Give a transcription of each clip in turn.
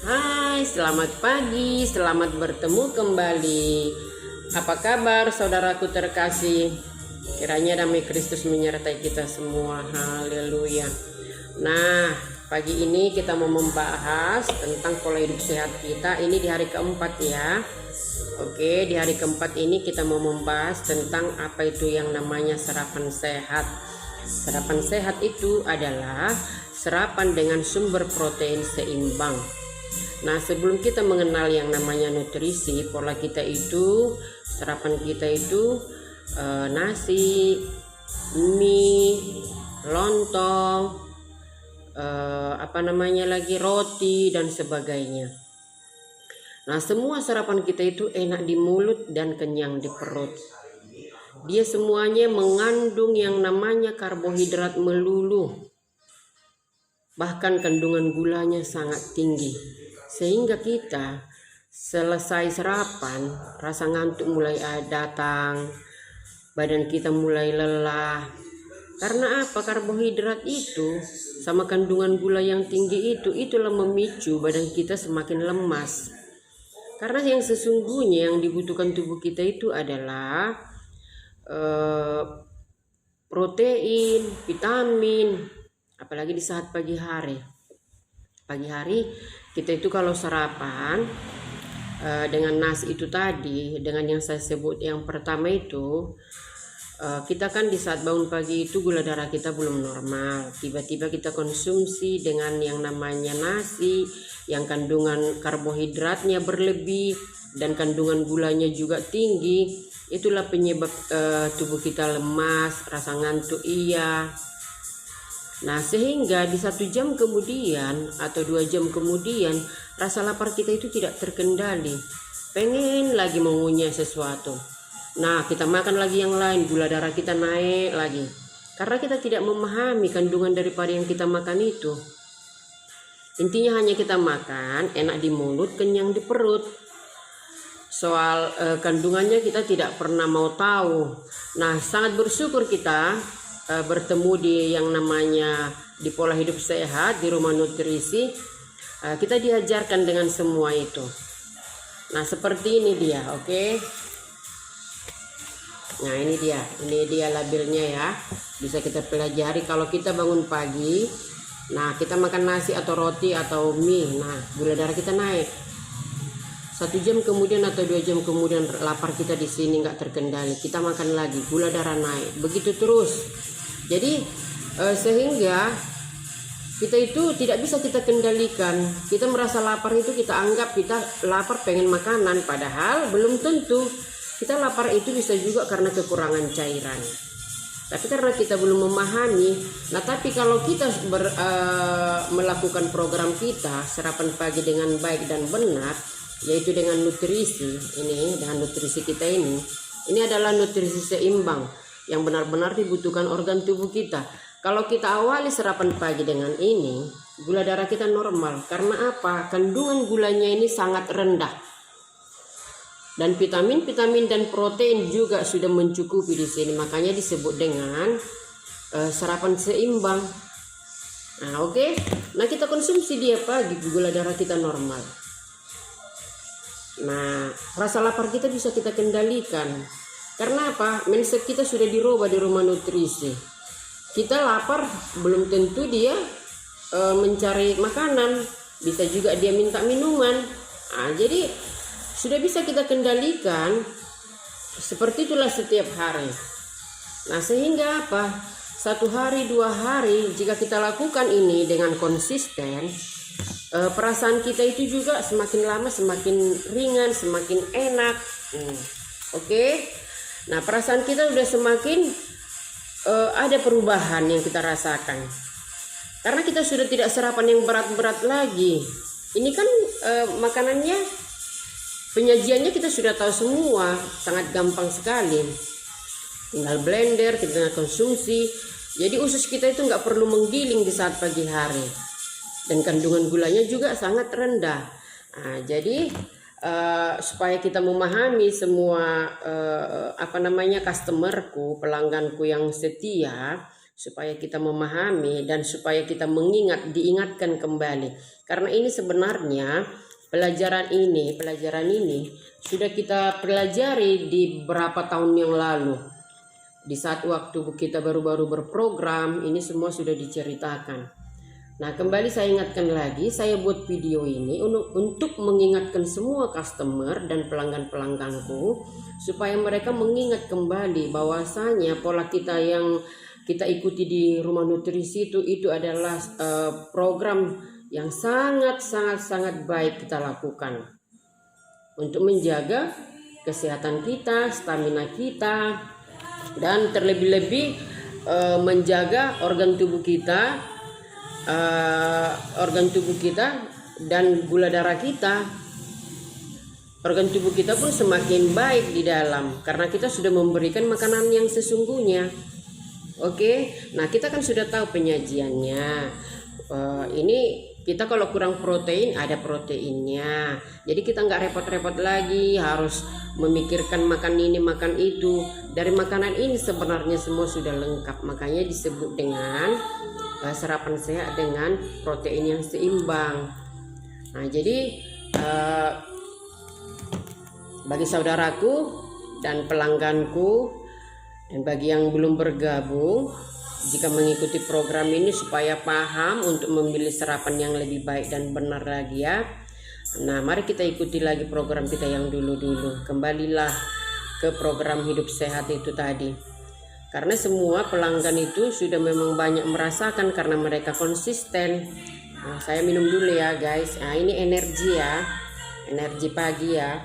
Hai, selamat pagi, selamat bertemu kembali. Apa kabar saudaraku terkasih? Kiranya damai Kristus menyertai kita semua. Haleluya. Nah, pagi ini kita mau membahas tentang pola hidup sehat kita. Ini di hari keempat ya. Oke, di hari keempat ini kita mau membahas tentang apa itu yang namanya sarapan sehat. Sarapan sehat itu adalah sarapan dengan sumber protein seimbang. Nah, sebelum kita mengenal yang namanya nutrisi, pola kita itu, sarapan kita itu nasi, mie, lontong, roti dan sebagainya. Nah, semua sarapan kita itu enak di mulut dan kenyang di perut. Dia semuanya mengandung yang namanya karbohidrat melulu. Bahkan kandungan gulanya sangat tinggi. Sehingga kita selesai sarapan, rasa ngantuk mulai datang, badan kita mulai lelah. Karena apa? Karbohidrat itu sama kandungan gula yang tinggi itulah memicu badan kita semakin lemas. Karena yang sesungguhnya yang dibutuhkan tubuh kita itu adalah protein, vitamin, apalagi di saat pagi hari. Pagi hari kita itu kalau sarapan dengan nasi itu tadi, dengan yang saya sebut yang pertama itu, kita kan di saat bangun pagi itu gula darah kita belum normal. Tiba-tiba kita konsumsi dengan yang namanya nasi yang kandungan karbohidratnya berlebih dan kandungan gulanya juga tinggi. Itulah penyebab tubuh kita lemas, rasa ngantuk iya. Nah, sehingga di 1 jam kemudian atau 2 jam kemudian rasa lapar kita itu tidak terkendali. Pengen lagi mengunyah sesuatu. Nah, kita makan lagi yang lain, gula darah kita naik lagi. Karena kita tidak memahami kandungan daripada yang kita makan itu. Intinya hanya kita makan, enak di mulut, kenyang di perut. Soal kandungannya kita tidak pernah mau tahu. Nah, sangat bersyukur kita bertemu di yang namanya di pola hidup sehat di rumah nutrisi. Kita diajarkan dengan semua itu. Nah, seperti ini dia, oke. Nah, ini dia labelnya ya. Bisa kita pelajari kalau kita bangun pagi. Nah, kita makan nasi atau roti atau mie. Nah, gula darah kita naik. 1 jam kemudian atau 2 jam kemudian lapar kita di sini nggak terkendali. Kita makan lagi, gula darah naik. Begitu terus. Jadi sehingga kita itu tidak bisa kita kendalikan. Kita merasa lapar itu kita anggap kita lapar pengen makanan, padahal belum tentu. Kita lapar itu bisa juga karena kekurangan cairan. Tapi karena kita belum memahami. Nah, tapi kalau kita melakukan program kita sarapan pagi dengan baik dan benar, yaitu dengan nutrisi ini, dengan nutrisi kita ini adalah nutrisi seimbang yang benar-benar dibutuhkan organ tubuh kita. Kalau kita awali sarapan pagi dengan ini, gula darah kita normal. Karena apa? Kandungan gulanya ini sangat rendah. Dan vitamin dan protein juga sudah mencukupi di sini. Makanya disebut dengan sarapan seimbang. Nah, oke. Nah, kita konsumsi dia pagi, gula darah kita normal. Nah, rasa lapar kita bisa kita kendalikan. Karena apa? Mindset kita sudah dirubah di rumah nutrisi. Kita lapar belum tentu dia mencari makanan, bisa juga dia minta minuman. Nah, jadi sudah bisa kita kendalikan. Seperti itulah setiap hari. Nah, sehingga apa? 1 hari 2 hari jika kita lakukan ini dengan konsisten, perasaan kita itu juga semakin lama semakin ringan, semakin enak. Oke. Nah, perasaan kita udah semakin ada perubahan yang kita rasakan. Karena kita sudah tidak sarapan yang berat-berat lagi. Ini kan makanannya, penyajiannya kita sudah tahu semua, sangat gampang sekali. Tinggal blender, kita konsumsi. Jadi usus kita itu nggak perlu menggiling di saat pagi hari. Dan kandungan gulanya juga sangat rendah. Nah, jadi supaya kita memahami semua customerku, pelangganku yang setia, supaya kita memahami dan supaya kita diingatkan kembali. Karena ini sebenarnya pelajaran ini sudah kita pelajari di beberapa tahun yang lalu. Di saat waktu kita baru-baru berprogram, ini semua sudah diceritakan. Nah, kembali saya ingatkan lagi, saya buat video ini untuk mengingatkan semua customer dan pelanggan-pelangganku supaya mereka mengingat kembali bahwasanya pola kita yang kita ikuti di Rumah Nutrisi itu adalah program yang sangat baik kita lakukan untuk menjaga kesehatan kita, stamina kita, dan terlebih-lebih menjaga organ tubuh kita dan gula darah kita. Organ tubuh kita pun semakin baik di dalam karena kita sudah memberikan makanan yang sesungguhnya. Oke, nah kita kan sudah tahu penyajiannya. Ini kita kalau kurang protein ada proteinnya, jadi kita nggak repot-repot lagi harus memikirkan makan ini makan itu. Dari makanan ini sebenarnya semua sudah lengkap, makanya disebut dengan sarapan sehat dengan protein yang seimbang. Nah, jadi bagi saudaraku dan pelangganku dan bagi yang belum bergabung, jika mengikuti program ini supaya paham untuk memilih sarapan yang lebih baik dan benar lagi ya. Nah, mari kita ikuti lagi program kita yang dulu-dulu. Kembalilah ke program hidup sehat itu tadi. Karena semua pelanggan itu sudah memang banyak merasakan karena mereka konsisten. Nah, saya minum dulu ya guys. Nah, ini energi ya. Energi pagi ya.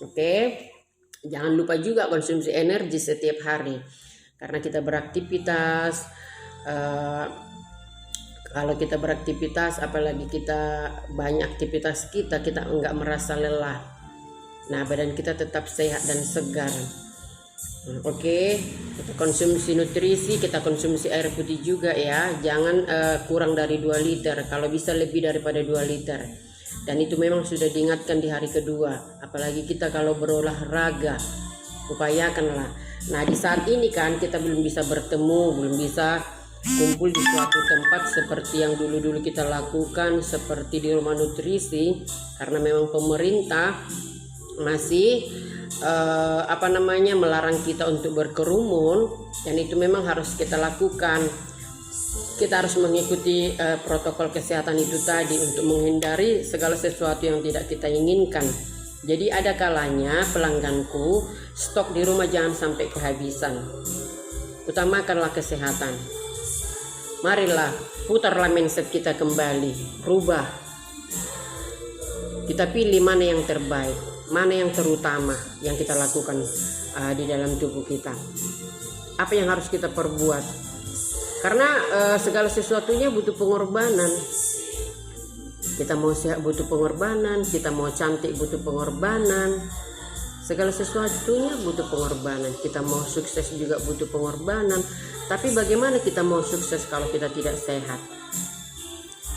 Oke. Jangan lupa juga konsumsi energi setiap hari. Karena kita beraktivitas. Kalau kita beraktivitas, apalagi kita banyak aktivitas kita enggak merasa lelah. Nah, badan kita tetap sehat dan segar. Oke, kita konsumsi nutrisi, kita konsumsi air putih juga ya. Jangan kurang dari 2 liter, kalau bisa lebih daripada 2 liter. Dan itu memang sudah diingatkan di hari kedua. Apalagi kita kalau berolahraga, upayakanlah. Nah, di saat ini kan kita belum bisa bertemu, belum bisa kumpul di suatu tempat seperti yang dulu-dulu kita lakukan, seperti di Rumah Nutrisi, karena memang pemerintah masih melarang kita untuk berkerumun, dan itu memang harus kita lakukan. Kita harus mengikuti protokol kesehatan itu tadi untuk menghindari segala sesuatu yang tidak kita inginkan. Jadi ada kalanya pelangganku, stok di rumah jangan sampai kehabisan. Utamakanlah kesehatan. Marilah putarlah mindset kita kembali, rubah. Kita pilih mana yang terbaik, mana yang terutama yang kita lakukan di dalam tubuh kita. Apa yang harus kita perbuat? Karena segala sesuatunya butuh pengorbanan. Kita mau sehat butuh pengorbanan, kita mau cantik butuh pengorbanan. Segala sesuatunya butuh pengorbanan. Kita mau sukses juga butuh pengorbanan. Tapi bagaimana kita mau sukses kalau kita tidak sehat?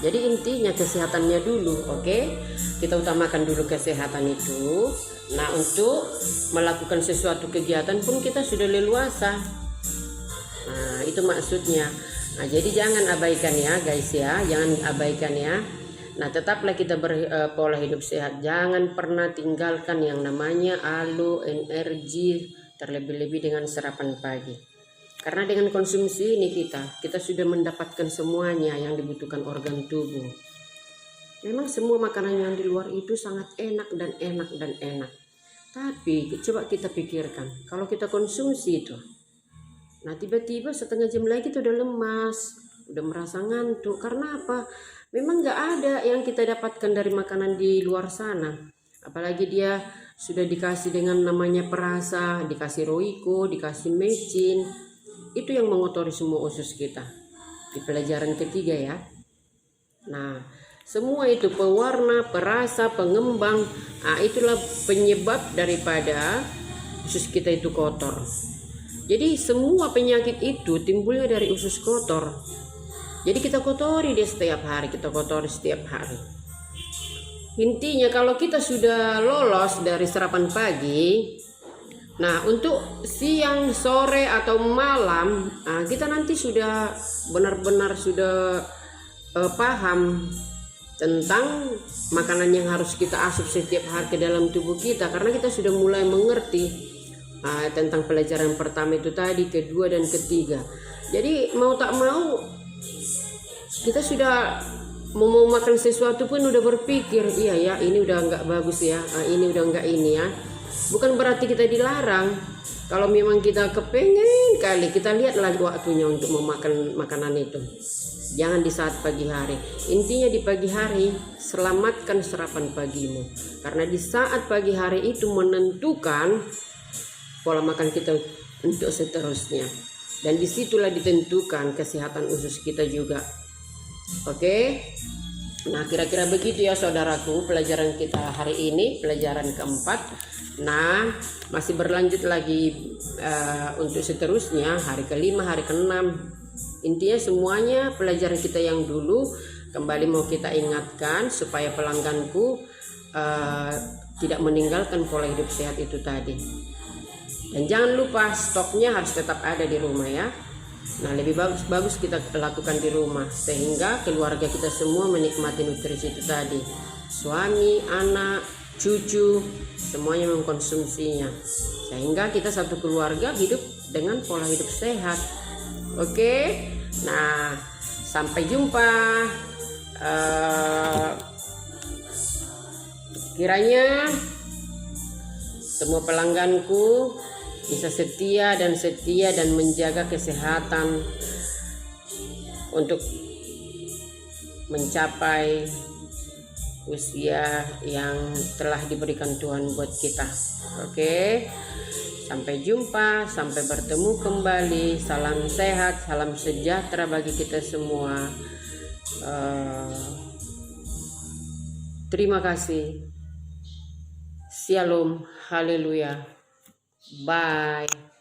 Jadi intinya kesehatannya dulu, oke? Kita utamakan dulu kesehatan itu. Nah, untuk melakukan sesuatu kegiatan pun kita sudah leluasa. Nah, itu maksudnya. Nah, jadi jangan abaikan ya guys ya, jangan abaikan ya. Nah, tetaplah kita berpola hidup sehat. Jangan pernah tinggalkan yang namanya alo, energi, terlebih-lebih dengan sarapan pagi. Karena dengan konsumsi ini kita sudah mendapatkan semuanya yang dibutuhkan organ tubuh. Memang semua makanan yang di luar itu sangat enak. Tapi coba kita pikirkan, kalau kita konsumsi itu, nah tiba-tiba setengah jam lagi itu udah lemas, udah merasa ngantuk. Karena apa? Memang gak ada yang kita dapatkan dari makanan di luar sana. Apalagi dia sudah dikasih dengan namanya perasa, dikasih roiko, dikasih mecin. Itu yang mengotori semua usus kita. Di pelajaran ketiga ya. Nah, semua itu pewarna, perasa, pengembang. Nah, itulah penyebab daripada usus kita itu kotor. Jadi semua penyakit itu timbulnya dari usus kotor. Jadi kita kotori dia setiap hari, Intinya kalau kita sudah lolos dari sarapan pagi, Nah, untuk siang, sore atau malam, kita nanti sudah benar-benar sudah paham tentang makanan yang harus kita asup setiap hari ke dalam tubuh kita, karena kita sudah mulai mengerti tentang pelajaran pertama itu tadi, kedua dan ketiga. Jadi mau tak mau kita sudah mau makan sesuatu pun udah berpikir, iya ya ini udah nggak bagus ya, ini udah nggak ini ya. Bukan berarti kita dilarang. Kalau memang kita kepengen kali, kita lihatlah waktunya untuk memakan makanan itu. Jangan di saat pagi hari. Intinya di pagi hari selamatkan sarapan pagimu, karena di saat pagi hari itu menentukan pola makan kita untuk seterusnya, dan disitulah ditentukan kesehatan usus kita juga. Oke. Nah, kira-kira begitu ya saudaraku pelajaran kita hari ini, pelajaran keempat. Nah, masih berlanjut lagi untuk seterusnya, hari kelima, hari keenam. Intinya semuanya pelajaran kita yang dulu kembali mau kita ingatkan supaya pelangganku tidak meninggalkan pola hidup sehat itu tadi. Dan jangan lupa stoknya harus tetap ada di rumah ya. Nah, lebih bagus kita lakukan di rumah sehingga keluarga kita semua menikmati nutrisi itu tadi. Suami, anak, cucu, semuanya mengkonsumsinya. Sehingga kita satu keluarga hidup dengan pola hidup sehat. Oke. Nah, sampai jumpa. Kiranya semua pelangganku bisa setia dan menjaga kesehatan untuk mencapai usia yang telah diberikan Tuhan buat kita. Oke, sampai jumpa, sampai bertemu kembali. Salam sehat, salam sejahtera bagi kita semua. Terima kasih. Shalom, haleluya. Bye.